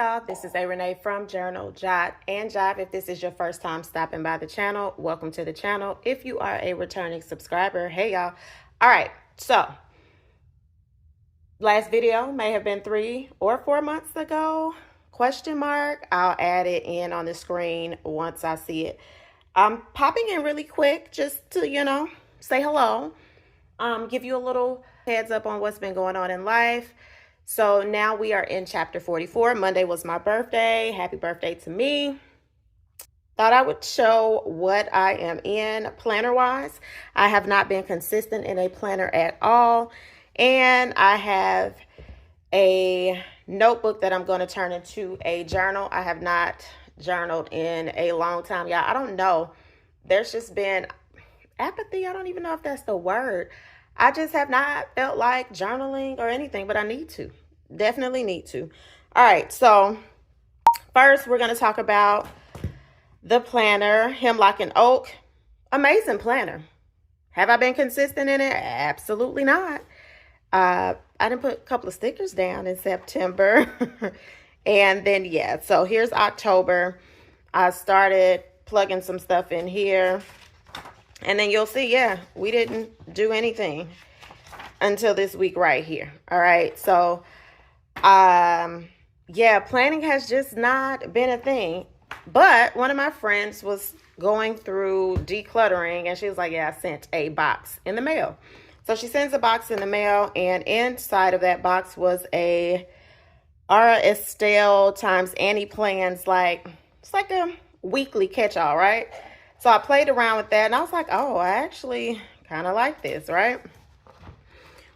y'all, this is A Renee from Journal, Jot, and Jive. If this is your first time stopping by the channel, welcome to the channel. If you are a returning subscriber, hey y'all. All right, so last video may have been 3 or 4 months ago, question mark. I'll add it in on the screen once I see it. I'm popping in really quick just to, say hello, give you a little heads up on what's been going on in life. So now we are in chapter 44. Monday was my birthday. Happy birthday to me. Thought I would show what I am in planner-wise. I have not been consistent in a planner at all. And I have a notebook that I'm going to turn into a journal. I have not journaled in a long time, y'all. I don't know. There's just been apathy. I don't even know if that's the word. I just have not felt like journaling or anything, but I need to. Definitely need to. All right, so first we're going to talk about the planner, Hemlock and Oak. Amazing planner. Have I been consistent in it? Absolutely not. I didn't put a couple of stickers down in September. And then, yeah, so here's October. I started plugging some stuff in here. And then you'll see, yeah, we didn't do anything until this week right here. All right, so yeah, planning has just not been a thing. But one of my friends was going through decluttering, and she was like, yeah, I sent a box in the mail. So she sends a box in the mail, and inside of that box was a Ara Estelle times Annie Plans, it's like a weekly catch-all, right? So I played around with that, and I was like, oh, I actually kind of like this, right?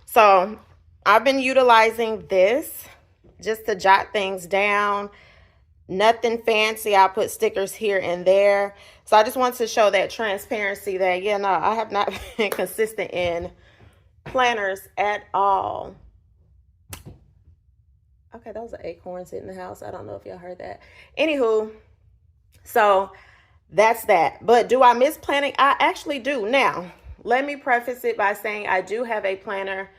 So I've been utilizing this just to jot things down. Nothing fancy. I'll put stickers here and there. So I just want to show that transparency that, yeah, no, I have not been consistent in planners at all. Okay, that was an acorn sitting in the house. I don't know if y'all heard that. Anywho, so that's that. But do I miss planning? I actually do. Now, let me preface it by saying I do have a planner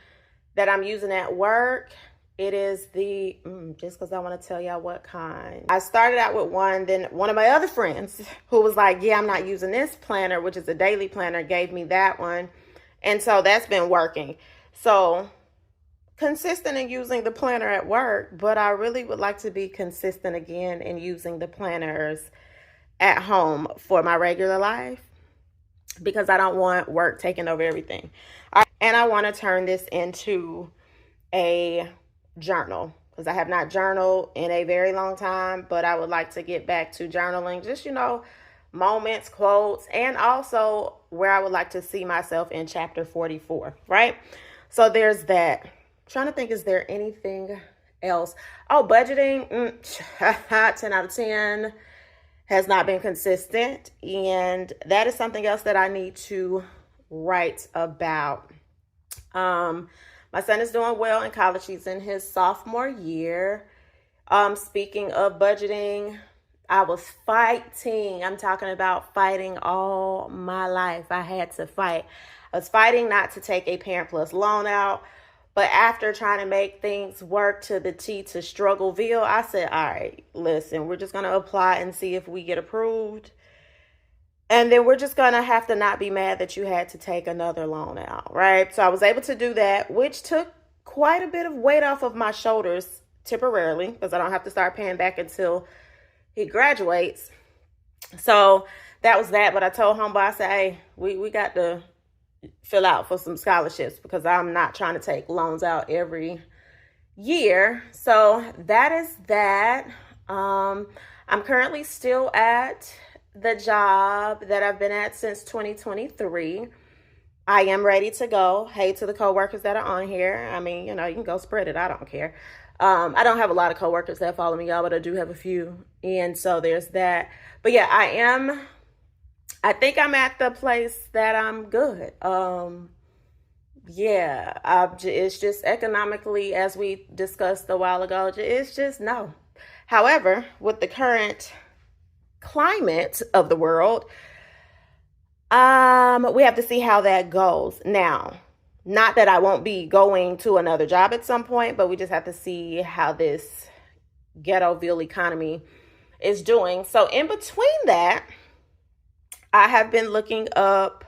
that I'm using at work. It is the, just because I want to tell y'all what kind. I started out with one, then one of my other friends who was like, yeah, I'm not using this planner, which is a daily planner, gave me that one. And so that's been working. So consistent in using the planner at work, but I really would like to be consistent again in using the planners at home for my regular life, because I don't want work taking over everything. And I want to turn this into a journal, because I have not journaled in a very long time, but I would like to get back to journaling, just, moments, quotes, and also where I would like to see myself in chapter 44, right? So there's that. I'm trying to think, is there anything else? Oh, budgeting, 10 out of 10. Has not been consistent, and that is something else that I need to write about. My son is doing well in college. He's in his sophomore year. Speaking of budgeting, I was fighting. I'm talking about fighting all my life. I had to fight. I was fighting not to take a Parent Plus loan out. But after trying to make things work to the T to Struggleville, I said, all right, listen, we're just going to apply and see if we get approved. And then we're just going to have to not be mad that you had to take another loan out, right? So I was able to do that, which took quite a bit of weight off of my shoulders temporarily, because I don't have to start paying back until he graduates. So that was that. But I told homeboy, I said, hey, we got to fill out for some scholarships, because I'm not trying to take loans out every year. So that is that. I'm currently still at the job that I've been at since 2023. I am ready to go. Hey to the coworkers that are on here. I mean, you can go spread it. I don't care. I don't have a lot of coworkers that follow me, y'all, but I do have a few. And so there's that. But yeah, I think I'm at the place that I'm good. It's just economically, as we discussed a while ago, it's just no. However, with the current climate of the world, we have to see how that goes. Now, not that I won't be going to another job at some point, but we just have to see how this ghettoville economy is doing. So in between that, I have been looking up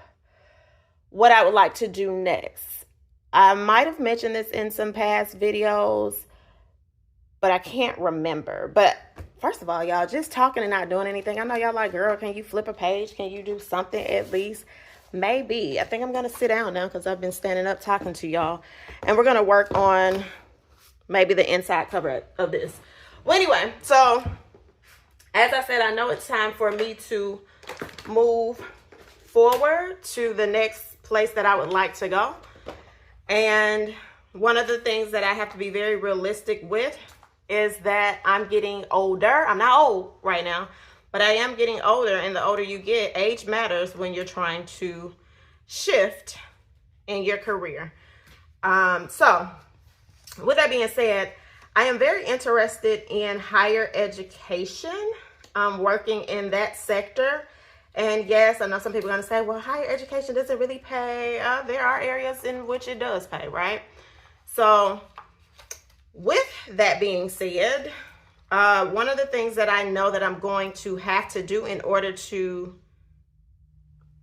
what I would like to do next. I might have mentioned this in some past videos, but I can't remember. But first of all, y'all, just talking and not doing anything. I know y'all like, girl, can you flip a page? Can you do something at least? Maybe. I think I'm going to sit down now because I've been standing up talking to y'all. And we're going to work on maybe the inside cover of this. Well, anyway, so as I said, I know it's time for me to move forward to the next place that I would like to go. And one of the things that I have to be very realistic with is that I'm getting older. I'm not old right now, but I am getting older. And the older you get, age matters when you're trying to shift in your career. So with that being said, I am very interested in higher education, working in that sector. And yes, I know some people are going to say, well, higher education doesn't really pay. There are areas in which it does pay, right? So with that being said, one of the things that I know that I'm going to have to do in order to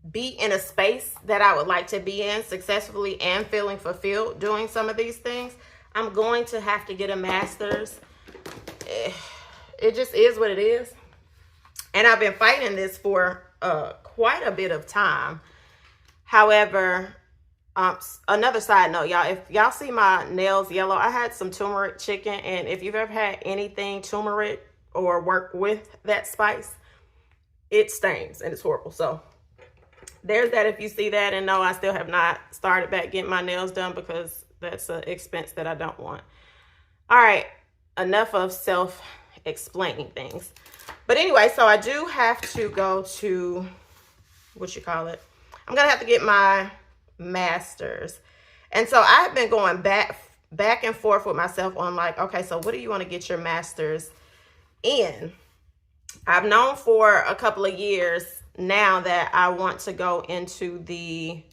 be in a space that I would like to be in successfully and feeling fulfilled doing some of these things, I'm going to have to get a master's. It just is what it is. And I've been fighting this for quite a bit of time. However, another side note, y'all, if y'all see my nails yellow, I had some turmeric chicken. And if you've ever had anything turmeric or work with that spice, it stains and it's horrible. So there's that if you see that. And no, I still have not started back getting my nails done because that's an expense that I don't want. All right, enough of self-explaining things. But anyway, so I do have to go to, I'm going to have to get my master's. And so I've been going back and forth with myself on like, okay, so what do you want to get your master's in? I've known for a couple of years now that I want to go into the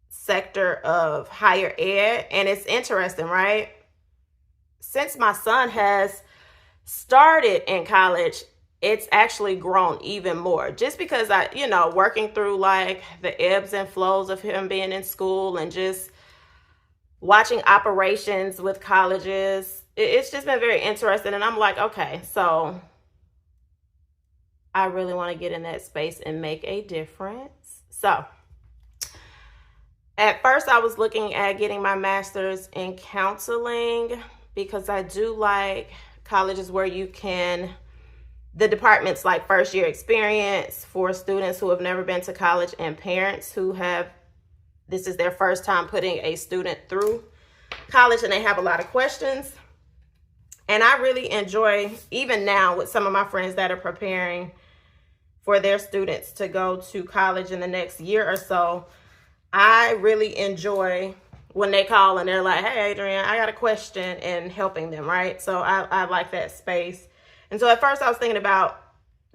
sector of higher ed. And it's interesting, right? Since my son has started in college, it's actually grown even more just because working through like the ebbs and flows of him being in school and just watching operations with colleges. It's just been very interesting. And I'm like, okay, so I really want to get in that space and make a difference. So at first I was looking at getting my master's in counseling because I do like colleges where you can, the departments like first year experience for students who have never been to college and parents who have, this is their first time putting a student through college and they have a lot of questions. And I really enjoy, even now with some of my friends that are preparing for their students to go to college in the next year or so, I really enjoy when they call and they're like, hey, Adrienne, I got a question, and helping them, right? So I like that space. And so at first I was thinking about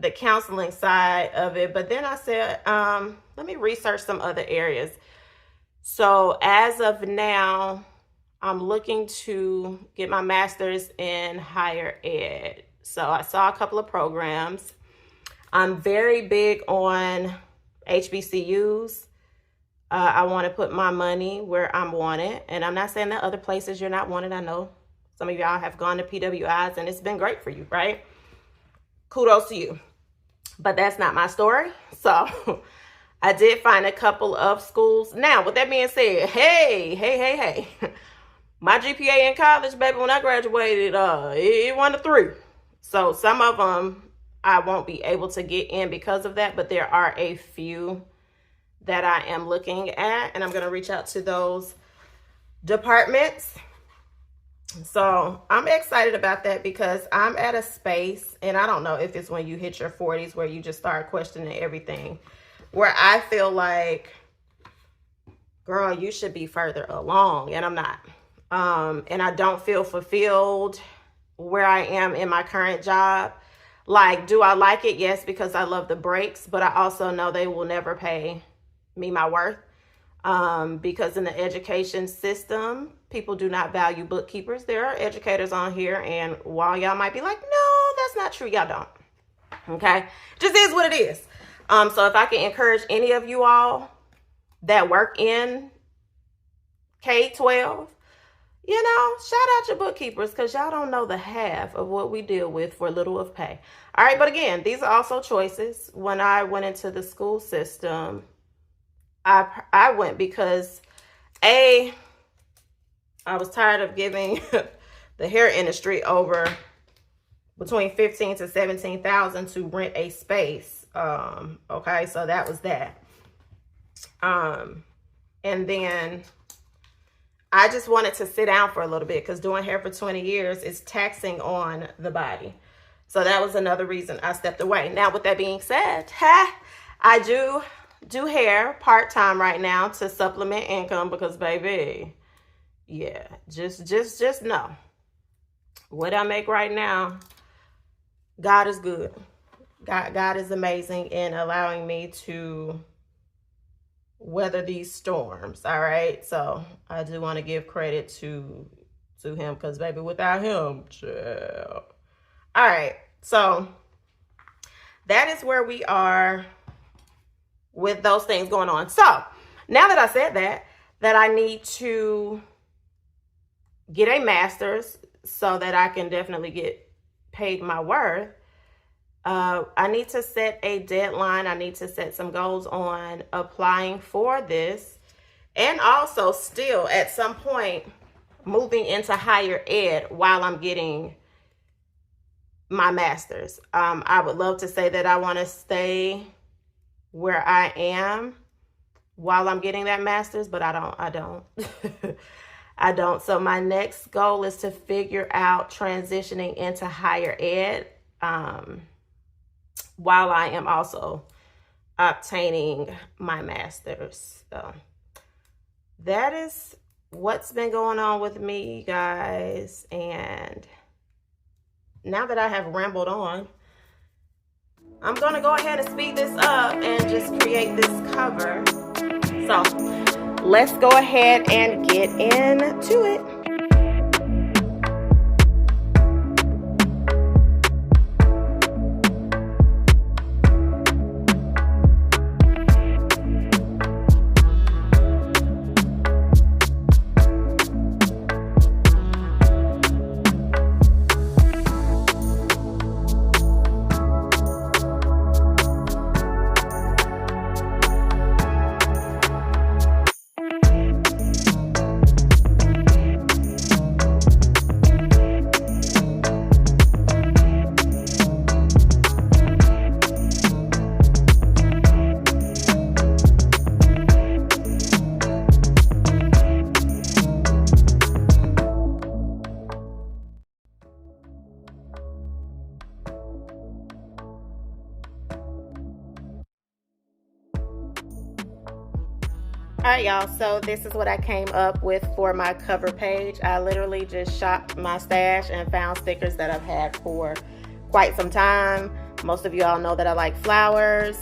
the counseling side of it, but then I said, let me research some other areas. So as of now, I'm looking to get my master's in higher ed. So I saw a couple of programs. I'm very big on HBCUs. I want to put my money where I'm wanted. And I'm not saying that other places you're not wanted. I know some of y'all have gone to PWIs and it's been great for you, right? Kudos to you. But that's not my story. So I did find a couple of schools. Now, with that being said, hey. My GPA in college, baby, when I graduated, it went to 3. So some of them I won't be able to get in because of that. But there are a few that I am looking at, and I'm going to reach out to those departments. So I'm excited about that because I'm at a space, and I don't know if it's when you hit your 40s where you just start questioning everything, where I feel like, girl, you should be further along, and I'm not. And I don't feel fulfilled where I am in my current job. Like, do I like it? Yes, because I love the breaks, but I also know they will never pay me my worth. because in the education system, people do not value bookkeepers. There are educators on here, and while y'all might be like, no, that's not true, y'all don't. Okay, just is what it is. So if I can encourage any of you all that work in K-12, you know, shout out your bookkeepers, because y'all don't know the half of what we deal with for little of pay. All right, but again, these are also choices. When I went into the school system, I went because I was tired of giving the hair industry over between $15,000 to $17,000 to rent a space. Okay, so that was that. And then I just wanted to sit down for a little bit, because doing hair for 20 years is taxing on the body. So that was another reason I stepped away. Now, with that being said, I do hair part-time right now to supplement income, because baby, yeah, just know what I make right now. God is good. God is amazing in allowing me to weather these storms. All right, so I do want to give credit to him, because baby, without him, chill. All right, so that is where we are with those things going on. So now that I said that I need to get a master's so that I can definitely get paid my worth, I need to set a deadline. I need to set some goals on applying for this, and also still at some point moving into higher ed while I'm getting my master's. I would love to say that I want to stay where I am while I'm getting that master's, but I don't. I don't. So my next goal is to figure out transitioning into higher ed while I am also obtaining my master's. So that is what's been going on with me, guys. And now that I have rambled on, I'm going to go ahead and speed this up and just create this cover. So let's go ahead and get into it. All right, y'all, so this is what I came up with for my cover page. I literally just shopped my stash and found stickers that I've had for quite some time. Most of you all know that I like flowers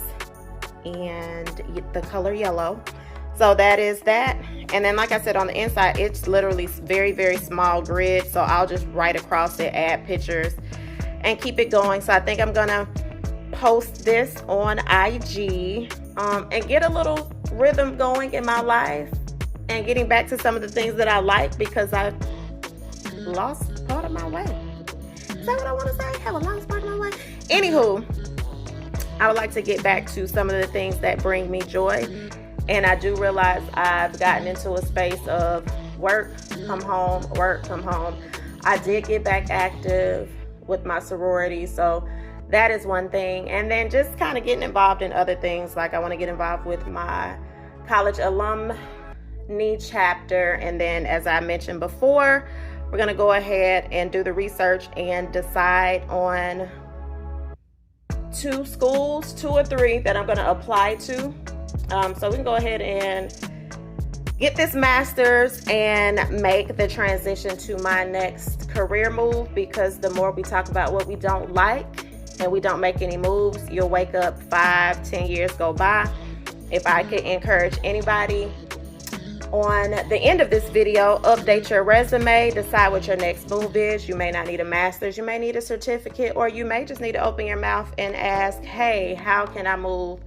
and the color yellow. So that is that. And then, like I said, on the inside, it's literally very, very small grid. So I'll just write across it, add pictures, and keep it going. So I think I'm gonna post this on IG and get a little rhythm going in my life and getting back to some of the things that I like, because I lost part of my way. Is that what I want to say? Have a lost part of my way? Anywho, I would like to get back to some of the things that bring me joy. And I do realize I've gotten into a space of work, come home, work, come home. I did get back active with my sorority, so that is one thing. And then just kind of getting involved in other things. Like I want to get involved with my college alumni chapter. And then, as I mentioned before, we're going to go ahead and do the research and decide on 2 schools, 2 or 3 that I'm going to apply to. So we can go ahead and get this master's and make the transition to my next career move, because the more we talk about what we don't like and we don't make any moves, you'll wake up 5-10 years go by. If I could encourage anybody on the end of this video, update your resume, decide what your next move is. You may not need a master's, you may need a certificate, or you may just need to open your mouth and ask, hey, how can I move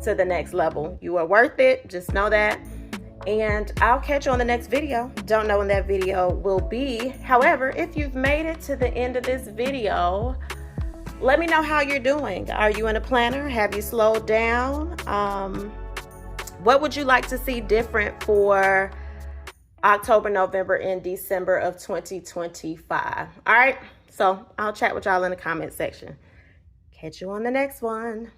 to the next level? You are worth it, just know that. And I'll catch you on the next video. Don't know when that video will be. However, if you've made it to the end of this video, let me know how you're doing. Are you in a planner? Have you slowed down? What would you like to see different for October, November, and December of 2025? All right, so I'll chat with y'all in the comment section. Catch you on the next one.